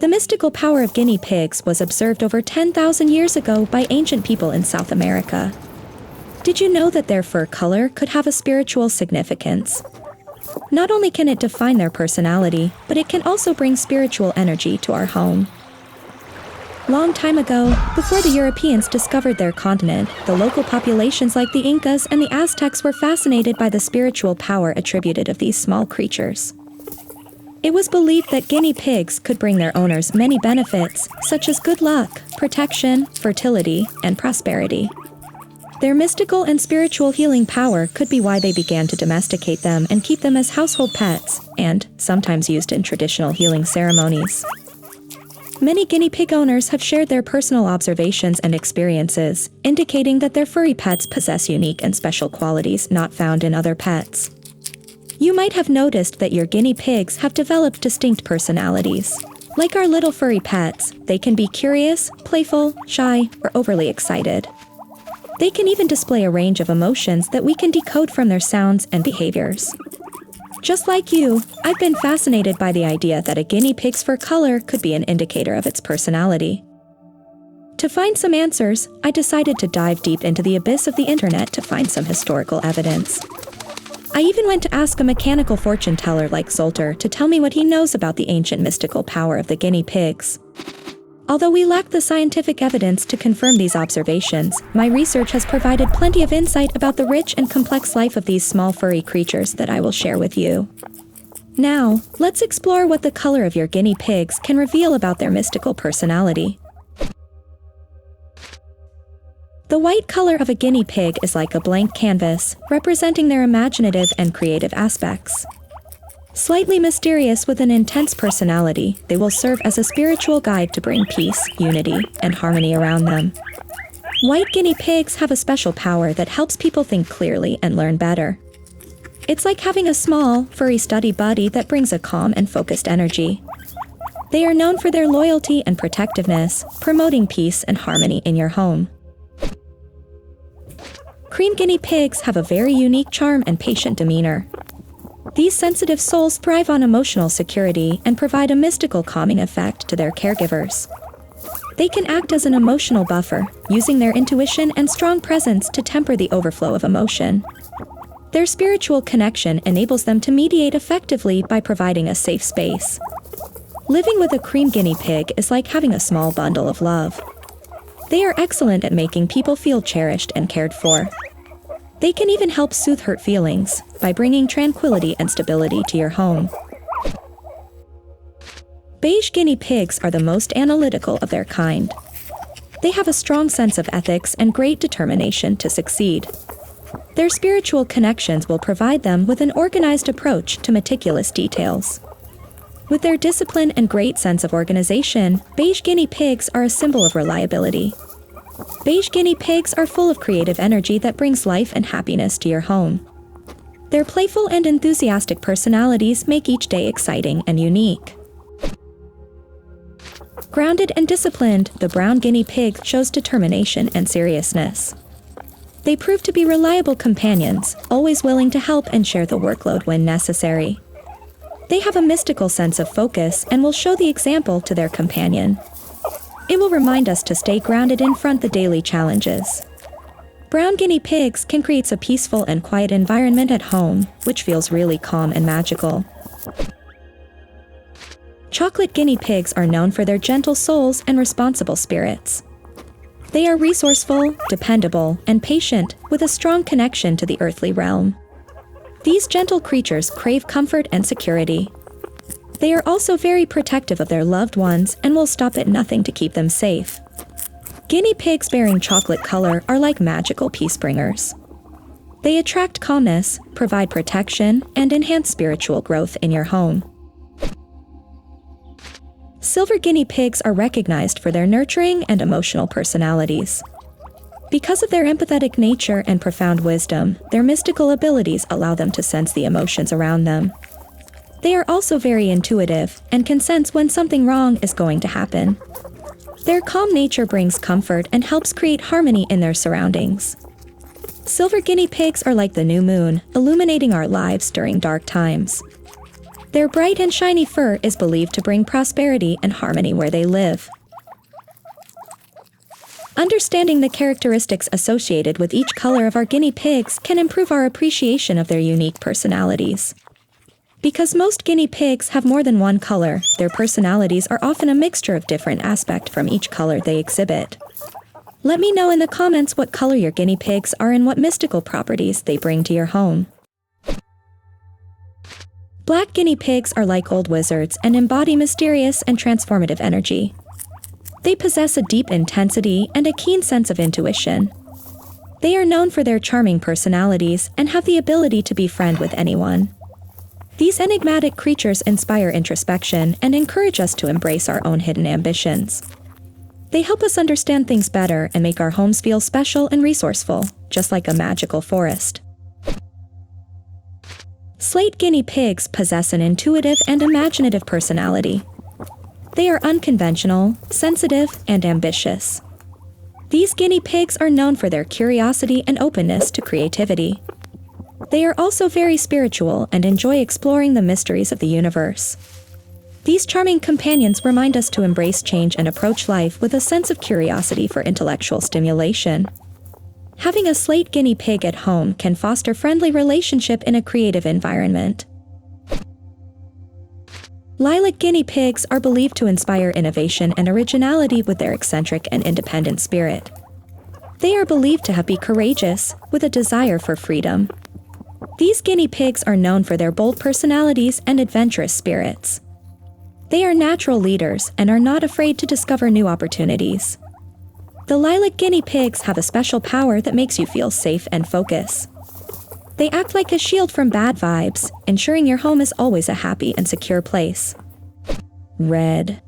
The mystical power of guinea pigs was observed over 10,000 years ago by ancient people in South America. Did you know that their fur color could have a spiritual significance? Not only can it define their personality, but it can also bring spiritual energy to our home. Long time ago, before the Europeans discovered their continent, the local populations like the Incas and the Aztecs were fascinated by the spiritual power attributed of these small creatures. It was believed that guinea pigs could bring their owners many benefits, such as good luck, protection, fertility, and prosperity. Their mystical and spiritual healing power could be why they began to domesticate them and keep them as household pets, and sometimes used in traditional healing ceremonies. Many guinea pig owners have shared their personal observations and experiences, indicating that their furry pets possess unique and special qualities not found in other pets. You might have noticed that your guinea pigs have developed distinct personalities. Like our little furry pets, they can be curious, playful, shy, or overly excited. They can even display a range of emotions that we can decode from their sounds and behaviors. Just like you, I've been fascinated by the idea that a guinea pig's fur color could be an indicator of its personality. To find some answers, I decided to dive deep into the abyss of the internet to find some historical evidence. I even went to ask a mechanical fortune teller like Zolter to tell me what he knows about the ancient mystical power of the guinea pigs. Although we lack the scientific evidence to confirm these observations, my research has provided plenty of insight about the rich and complex life of these small furry creatures that I will share with you. Now, let's explore what the color of your guinea pigs can reveal about their mystical personality. The white color of a guinea pig is like a blank canvas, representing their imaginative and creative aspects. Slightly mysterious with an intense personality, they will serve as a spiritual guide to bring peace, unity, and harmony around them. White guinea pigs have a special power that helps people think clearly and learn better. It's like having a small, furry study buddy that brings a calm and focused energy. They are known for their loyalty and protectiveness, promoting peace and harmony in your home. Cream guinea pigs have a very unique charm and patient demeanor. These sensitive souls thrive on emotional security and provide a mystical calming effect to their caregivers. They can act as an emotional buffer, using their intuition and strong presence to temper the overflow of emotion. Their spiritual connection enables them to mediate effectively by providing a safe space. Living with a cream guinea pig is like having a small bundle of love. They are excellent at making people feel cherished and cared for. They can even help soothe hurt feelings by bringing tranquility and stability to your home. Beige guinea pigs are the most analytical of their kind. They have a strong sense of ethics and great determination to succeed. Their spiritual connections will provide them with an organized approach to meticulous details. With their discipline and great sense of organization, beige guinea pigs are a symbol of reliability. Beige guinea pigs are full of creative energy that brings life and happiness to your home. Their playful and enthusiastic personalities make each day exciting and unique. Grounded and disciplined, the brown guinea pig shows determination and seriousness. They prove to be reliable companions, always willing to help and share the workload when necessary. They have a mystical sense of focus and will show the example to their companion. It will remind us to stay grounded and front the daily challenges. Brown guinea pigs can create a peaceful and quiet environment at home, which feels really calm and magical. Chocolate guinea pigs are known for their gentle souls and responsible spirits. They are resourceful, dependable, and patient, with a strong connection to the earthly realm. These gentle creatures crave comfort and security. They are also very protective of their loved ones and will stop at nothing to keep them safe. Guinea pigs bearing chocolate color are like magical peace bringers. They attract calmness, provide protection, and enhance spiritual growth in your home. Silver guinea pigs are recognized for their nurturing and emotional personalities. Because of their empathetic nature and profound wisdom, their mystical abilities allow them to sense the emotions around them. They are also very intuitive and can sense when something wrong is going to happen. Their calm nature brings comfort and helps create harmony in their surroundings. Silver guinea pigs are like the new moon, illuminating our lives during dark times. Their bright and shiny fur is believed to bring prosperity and harmony where they live. Understanding the characteristics associated with each color of our guinea pigs can improve our appreciation of their unique personalities. Because most guinea pigs have more than one color, their personalities are often a mixture of different aspects from each color they exhibit. Let me know in the comments what color your guinea pigs are and what mystical properties they bring to your home. Black guinea pigs are like old wizards and embody mysterious and transformative energy. They possess a deep intensity and a keen sense of intuition. They are known for their charming personalities and have the ability to befriend with anyone. These enigmatic creatures inspire introspection and encourage us to embrace our own hidden ambitions. They help us understand things better and make our homes feel special and resourceful, just like a magical forest. Slate guinea pigs possess an intuitive and imaginative personality. They are unconventional, sensitive, and ambitious. These guinea pigs are known for their curiosity and openness to creativity. They are also very spiritual and enjoy exploring the mysteries of the universe. These charming companions remind us to embrace change and approach life with a sense of curiosity for intellectual stimulation. Having a slate guinea pig at home can foster friendly relationship in a creative environment. Lilac guinea pigs are believed to inspire innovation and originality with their eccentric and independent spirit. They are believed to be courageous, with a desire for freedom. These guinea pigs are known for their bold personalities and adventurous spirits. They are natural leaders and are not afraid to discover new opportunities. The lilac guinea pigs have a special power that makes you feel safe and focused. They act like a shield from bad vibes, ensuring your home is always a happy and secure place. Red.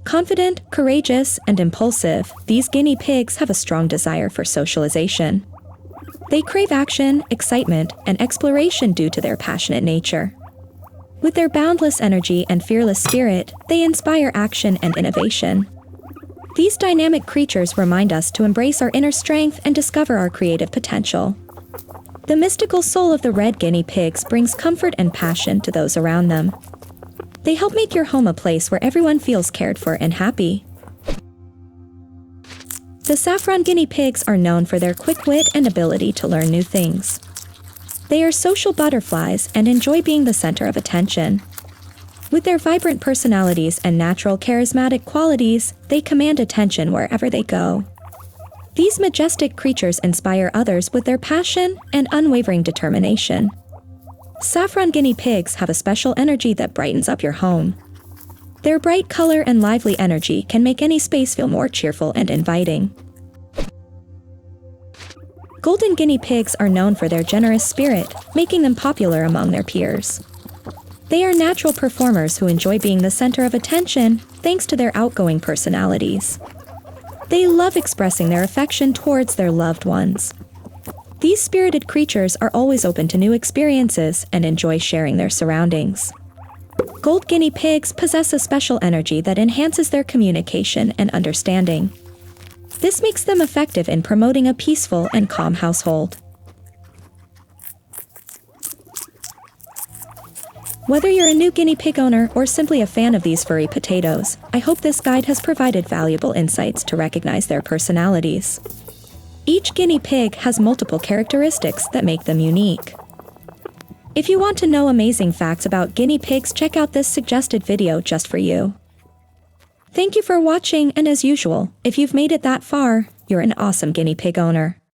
Confident, courageous, and impulsive, these guinea pigs have a strong desire for socialization. They crave action, excitement, and exploration due to their passionate nature. With their boundless energy and fearless spirit, they inspire action and innovation. These dynamic creatures remind us to embrace our inner strength and discover our creative potential. The mystical soul of the red guinea pigs brings comfort and passion to those around them. They help make your home a place where everyone feels cared for and happy. The saffron guinea pigs are known for their quick wit and ability to learn new things. They are social butterflies and enjoy being the center of attention. With their vibrant personalities and natural charismatic qualities, they command attention wherever they go. These majestic creatures inspire others with their passion and unwavering determination. Saffron guinea pigs have a special energy that brightens up your home. Their bright color and lively energy can make any space feel more cheerful and inviting. Golden guinea pigs are known for their generous spirit, making them popular among their peers. They are natural performers who enjoy being the center of attention, thanks to their outgoing personalities. They love expressing their affection towards their loved ones. These spirited creatures are always open to new experiences and enjoy sharing their surroundings. Gold guinea pigs possess a special energy that enhances their communication and understanding. This makes them effective in promoting a peaceful and calm household. Whether you're a new guinea pig owner or simply a fan of these furry potatoes, I hope this guide has provided valuable insights to recognize their personalities. Each guinea pig has multiple characteristics that make them unique. If you want to know amazing facts about guinea pigs, check out this suggested video just for you. Thank you for watching, and as usual, if you've made it that far, you're an awesome guinea pig owner.